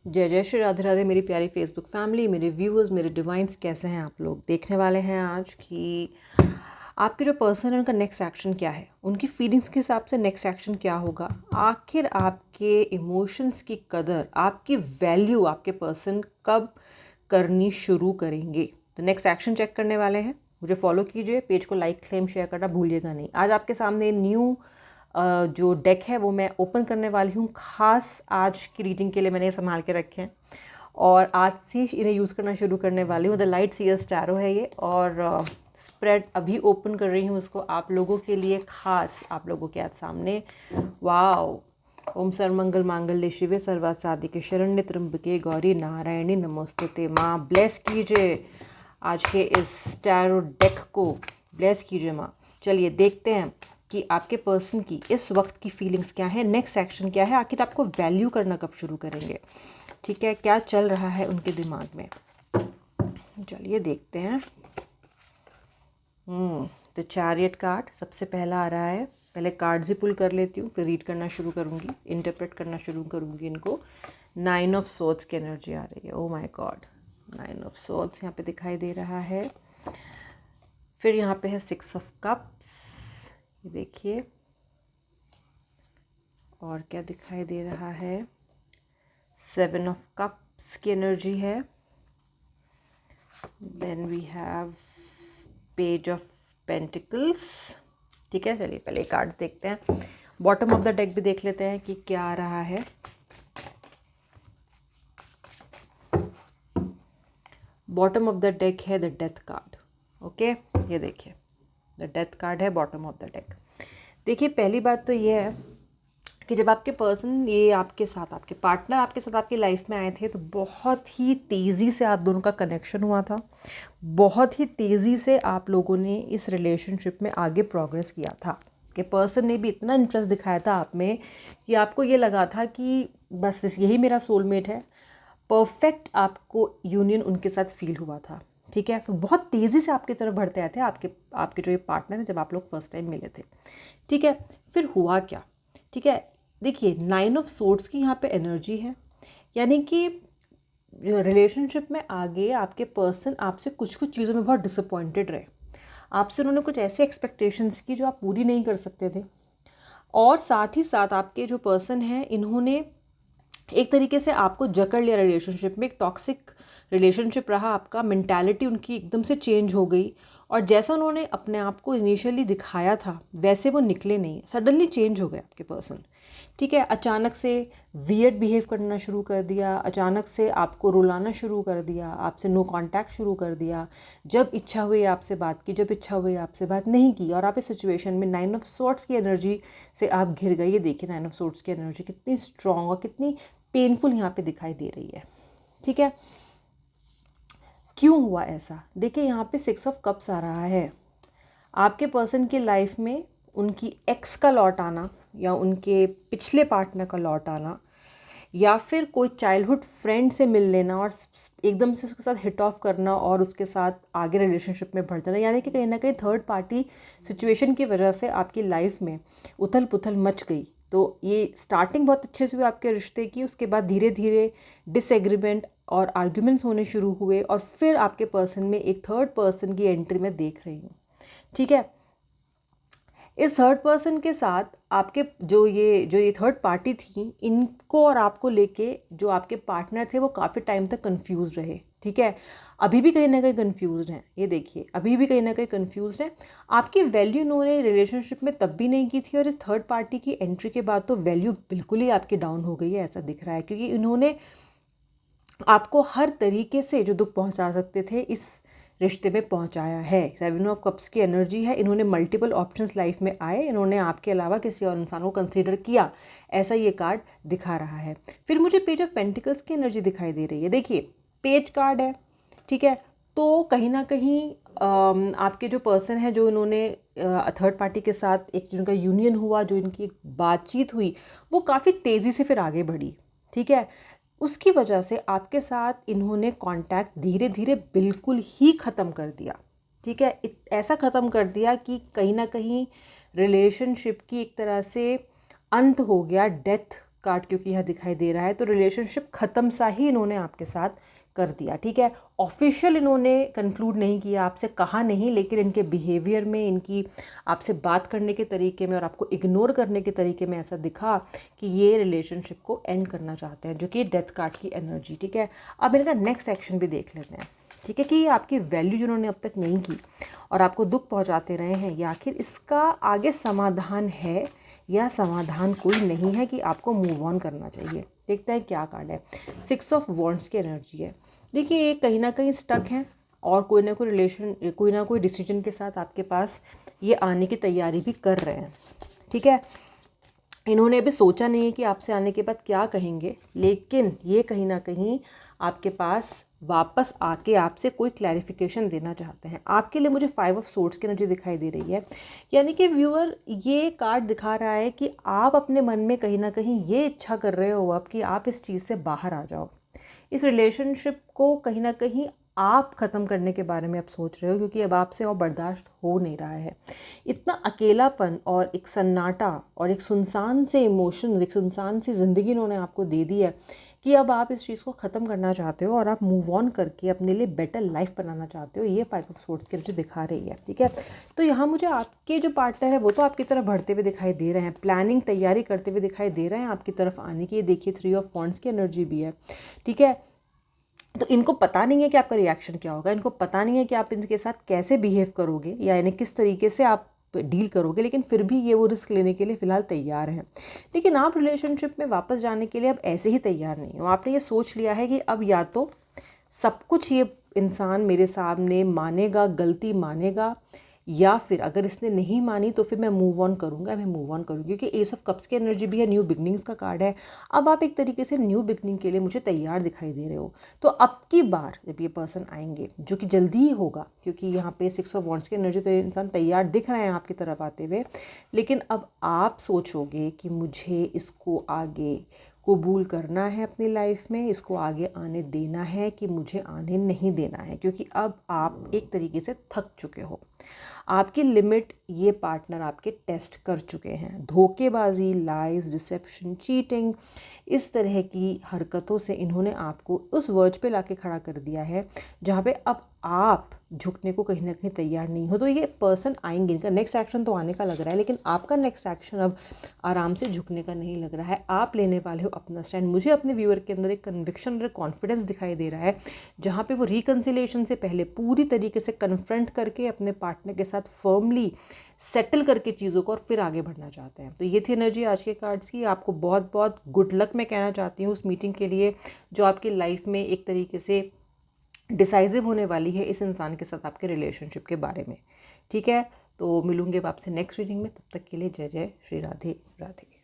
जय जय श्री राधे राधे मेरी प्यारी फेसबुक फैमिली, मेरे व्यूअर्स, मेरे डिवाइन्स, कैसे हैं आप लोग। देखने वाले हैं आज कि आपके जो पर्सन है उनका नेक्स्ट एक्शन क्या है, उनकी फीलिंग्स के हिसाब से नेक्स्ट एक्शन क्या होगा। आखिर आपके इमोशंस की कदर, आपकी वैल्यू आपके पर्सन कब करनी शुरू करेंगे। तो नेक्स्ट एक्शन चेक करने वाले हैं। मुझे फॉलो कीजिए, पेज को लाइक क्लेम शेयर करना भूलिएगा नहीं। आज आपके सामने न्यू जो डेक है वो मैं ओपन करने वाली हूँ। ख़ास आज की रीडिंग के लिए मैंने ये संभाल के रखे हैं और आज से इन्हें यूज़ करना शुरू करने वाली हूँ। द लाइट सीयर्स टैरो है ये, और स्प्रेड अभी ओपन कर रही हूँ उसको आप लोगों के लिए, ख़ास आप लोगों के आज सामने। वाओ। ओम सर्वमंगल मांगल्ये शिवे सर्वार्थ साधिके शरण्ये त्र्यंबके गौरी नारायणी नमोस्तुते। माँ ब्लेस कीजिए आज के इस टैरो डेक को, ब्लेस कीजिए माँ। चलिए देखते हैं कि आपके पर्सन की इस वक्त की फीलिंग्स क्या है, नेक्स्ट एक्शन क्या है, आखिर आपको वैल्यू करना कब शुरू करेंगे। ठीक है, क्या चल रहा है उनके दिमाग में। चलिए देखते हैं। तो चैरियट कार्ड सबसे पहला आ रहा है। पहले कार्ड्स ही पुल कर लेती हूँ, फिर रीड करना शुरू करूँगी, इंटरप्रेट करना शुरू करूँगी इनको। 9 ऑफ सोर्ड्स की एनर्जी आ रही है। Oh my God, 9 of swords यहाँ पे दिखाई दे रहा है। फिर यहाँ पे है 6 ऑफ कप्स, ये देखिए। और क्या दिखाई दे रहा है, 7 ऑफ कप्स की एनर्जी है। Then we have page of pentacles. ठीक है, चलिए पहले कार्ड्स देखते हैं। बॉटम ऑफ द डेक भी देख लेते हैं कि क्या आ रहा है। बॉटम ऑफ द डेक है द डेथ कार्ड। ओके, ये देखिए द डेथ कार्ड है बॉटम ऑफ द डेक। देखिए, पहली बात तो ये है कि जब आपके पर्सन ये आपके साथ, आपके पार्टनर आपके साथ आपकी लाइफ में आए थे तो बहुत ही तेज़ी से आप दोनों का कनेक्शन हुआ था। बहुत ही तेज़ी से आप लोगों ने इस रिलेशनशिप में आगे प्रोग्रेस किया था। कि पर्सन ने भी इतना इंटरेस्ट दिखाया था आप में कि आपको ये लगा था कि बस यही मेरा सोलमेट है। परफेक्ट आपको यूनियन उनके साथ फील हुआ था। ठीक है, तो बहुत तेज़ी से आपकी तरफ बढ़ते आए थे आपके आपके जो ये पार्टनर है जब आप लोग फर्स्ट टाइम मिले थे। ठीक है, फिर हुआ क्या। ठीक है, देखिए 9 ऑफ सोर्ड्स की यहाँ पे एनर्जी है, यानी कि रिलेशनशिप में आगे आपके पर्सन आपसे कुछ कुछ चीज़ों में बहुत डिसअपॉइंटेड रहे। आपसे उन्होंने कुछ ऐसे एक्सपेक्टेशंस की जो आप पूरी नहीं कर सकते थे, और साथ ही साथ आपके जो पर्सन हैं इन्होंने एक तरीके से आपको जकड़ लिया रिलेशनशिप में। एक टॉक्सिक रिलेशनशिप रहा आपका, मेंटालिटी उनकी एकदम से चेंज हो गई, और जैसा उन्होंने अपने आप को इनिशियली दिखाया था वैसे वो निकले नहीं, सडनली चेंज हो गए आपके पर्सन। ठीक है, अचानक से वियर्ड बिहेव करना शुरू कर दिया, अचानक से आपको रुलाना शुरू कर दिया, आपसे नो कांटेक्ट शुरू कर दिया। जब इच्छा हुई आपसे बात की, जब इच्छा हुई आपसे बात नहीं की, और आप इस सिचुएशन में 9 ऑफ सोर्ड्स की एनर्जी से आप घिर गए। ये देखिए 9 ऑफ सोर्ड्स की एनर्जी कितनी स्ट्रॉन्ग और कितनी पेनफुल यहाँ पे दिखाई दे रही है। ठीक है, क्यों हुआ ऐसा। देखिए यहाँ पे 6 ऑफ कप्स आ रहा है। आपके पर्सन की लाइफ में उनकी एक्स का लौट आना, या उनके पिछले पार्टनर का लौट आना, या फिर कोई चाइल्डहुड फ्रेंड से मिल लेना और एकदम से उसके साथ हिट ऑफ करना और उसके साथ आगे रिलेशनशिप में बढ़ जाना, यानी कि कहीं ना कहीं थर्ड पार्टी सिचुएशन की वजह से आपकी लाइफ में उथल पुथल मच गई। तो ये स्टार्टिंग बहुत अच्छे से हुई आपके रिश्ते की, उसके बाद धीरे धीरे डिसएग्रीमेंट और आर्ग्यूमेंट्स होने शुरू हुए, और फिर आपके पर्सन में एक थर्ड पर्सन की एंट्री मैं देख रही हूँ। ठीक है, इस थर्ड पर्सन के साथ आपके जो ये थर्ड पार्टी थी, इनको और आपको लेके जो आपके पार्टनर थे वो काफ़ी टाइम तक कंफ्यूज रहे। ठीक है, अभी भी कहीं ना कहीं कंफ्यूज हैं। ये देखिए, अभी भी कहीं ना कहीं कंफ्यूज हैं। आपकी वैल्यू इन्होंने रिलेशनशिप में तब भी नहीं की थी, और इस थर्ड पार्टी की एंट्री के बाद तो वैल्यू बिल्कुल ही आपकी डाउन हो गई है, ऐसा दिख रहा है। क्योंकि इन्होंने आपको हर तरीके से जो दुख पहुंचा सकते थे इस रिश्ते में पहुंचाया है। 7 ऑफ कप्स की एनर्जी है। इन्होंने मल्टीपल ऑप्शंस लाइफ में आए, इन्होंने आपके अलावा किसी और इंसान को कंसीडर किया, ऐसा ये कार्ड दिखा रहा है। फिर मुझे पेज ऑफ पेंटिकल्स की एनर्जी दिखाई दे रही है। देखिए पेज कार्ड है। ठीक है, तो कहीं ना कहीं आपके जो पर्सन है, जो इन्होंने थर्ड पार्टी के साथ एक जिनका यूनियन हुआ, जो इनकी एक बातचीत हुई, वो काफ़ी तेज़ी से फिर आगे बढ़ी। ठीक है, उसकी वजह से आपके साथ इन्होंने कांटेक्ट धीरे धीरे बिल्कुल ही ख़त्म कर दिया। ठीक है, ऐसा ख़त्म कर दिया कि कहीं ना कहीं रिलेशनशिप की एक तरह से अंत हो गया, डेथ कार्ड क्योंकि यहाँ दिखाई दे रहा है, तो रिलेशनशिप ख़त्म सा ही इन्होंने आपके साथ कर दिया, ठीक है। ऑफिशियल इन्होंने कंक्लूड नहीं किया, आपसे कहा नहीं, लेकिन इनके बिहेवियर में, इनकी आपसे बात करने के तरीके में और आपको इग्नोर करने के तरीके में ऐसा दिखा कि ये रिलेशनशिप को एंड करना चाहते हैं, जो कि डेथ कार्ड की एनर्जी, ठीक है। अब इनका नेक्स्ट एक्शन भी देख लेते हैं, ठीक है, कि ये आपकी वैल्यू जिन्होंने अब तक नहीं की और आपको दुख पहुंचाते रहे हैं, या आखिर इसका आगे समाधान है या समाधान कोई नहीं है कि आपको मूव ऑन करना चाहिए। देखते हैं क्या कार्ड है। 6 ऑफ वॉन्ड्स की एनर्जी है। देखिए ये कहीं ना कहीं स्टक हैं और कोई ना कोई रिलेशन, कोई ना कोई डिसीजन के साथ आपके पास ये आने की तैयारी भी कर रहे हैं, ठीक है। इन्होंने अभी सोचा नहीं है कि आपसे आने के बाद क्या कहेंगे, लेकिन ये कहीं ना कहीं आपके पास वापस आके आपसे कोई क्लैरिफिकेशन देना चाहते हैं। आपके लिए मुझे 5 ऑफ सोर्ड्स की एनर्जी दिखाई दे रही है, यानी कि व्यूअर ये कार्ड दिखा रहा है कि आप अपने मन में कहीं ना कहीं ये इच्छा कर रहे हो अब कि आप इस चीज़ से बाहर आ जाओ, इस रिलेशनशिप को कहीं ना कहीं आप ख़त्म करने के बारे में आप सोच रहे हो, क्योंकि अब आपसे और बर्दाश्त हो नहीं रहा है। इतना अकेलापन और एक सन्नाटा और एक सुनसान से इमोशंस, एक सुनसान सी ज़िंदगी इन्होंने आपको दे दी है कि अब आप इस चीज़ को ख़त्म करना चाहते हो और आप मूव ऑन करके अपने लिए बेटर लाइफ बनाना चाहते हो। ये 5 ऑफ सोर्ड्स की एनर्जी दिखा रही है, ठीक है। तो यहाँ मुझे आपके जो पार्टनर है वो तो आपकी तरफ बढ़ते हुए दिखाई दे रहे हैं, प्लानिंग तैयारी करते हुए दिखाई दे रहे हैं आपकी तरफ आने की। ये देखिए 3 ऑफ वॉन्ड्स की एनर्जी भी है, ठीक है। तो इनको पता नहीं है कि आपका रिएक्शन क्या होगा, इनको पता नहीं है कि आप इनके साथ कैसे बिहेव करोगे या इन्हें किस तरीके से आप डील करोगे, लेकिन फिर भी ये वो रिस्क लेने के लिए फ़िलहाल तैयार हैं। लेकिन आप रिलेशनशिप में वापस जाने के लिए अब ऐसे ही तैयार नहीं हो। आपने ये सोच लिया है कि अब या तो सब कुछ ये इंसान मेरे सामने मानेगा, गलती मानेगा, या फिर अगर इसने नहीं मानी तो फिर मैं मूव ऑन करूँगा, मैं मूव ऑन करूँगी, क्योंकि एस ऑफ कप्स की एनर्जी भी है, न्यू बिगनिंग्स का कार्ड है। अब आप एक तरीके से न्यू बिगनिंग के लिए मुझे तैयार दिखाई दे रहे हो। तो अब की बार जब ये पर्सन आएंगे, जो कि जल्दी ही होगा, क्योंकि यहाँ पे 6 ऑफ वॉन्ड्स की एनर्जी, तो इंसान तैयार दिख रहे हैं आपकी तरफ आते हुए, लेकिन अब आप सोचोगे कि मुझे इसको आगे कबूल करना है अपनी लाइफ में, इसको आगे आने देना है कि मुझे आने नहीं देना है, क्योंकि अब आप एक तरीके से थक चुके हो। आपकी लिमिट ये पार्टनर आपके टेस्ट कर चुके हैं। धोखेबाजी, लाइज, डिसेप्शन, चीटिंग, इस तरह की हरकतों से इन्होंने आपको उस वर्ज पे लाके खड़ा कर दिया है जहाँ पे अब आप झुकने को कहीं ना कहीं तैयार नहीं हो। तो ये पर्सन आएंगे, इनका नेक्स्ट एक्शन तो आने का लग रहा है, लेकिन आपका नेक्स्ट एक्शन अब आराम से झुकने का नहीं लग रहा है। आप लेने वाले हो अपना स्टैंड। मुझे अपने व्यूअर के अंदर एक कन्विक्शन और कॉन्फिडेंस दिखाई दे रहा है, जहाँ पे वो रिकन्सिलिएशन से पहले पूरी तरीके से कन्फ्रंट करके अपने पार्टनर के साथ फर्मली सेटल करके चीज़ों को और फिर आगे बढ़ना चाहते हैं। तो ये थी एनर्जी आज के कार्ड्स की। आपको बहुत बहुत गुड लक मैं कहना चाहती हूँ उस मीटिंग के लिए, जो आपकी लाइफ में एक तरीके से डिसाइसिव होने वाली है इस इंसान के साथ आपके रिलेशनशिप के बारे में, ठीक है। तो मिलूंगे आपसे नेक्स्ट रीडिंग में, तब तक के लिए जय जय श्री राधे राधे।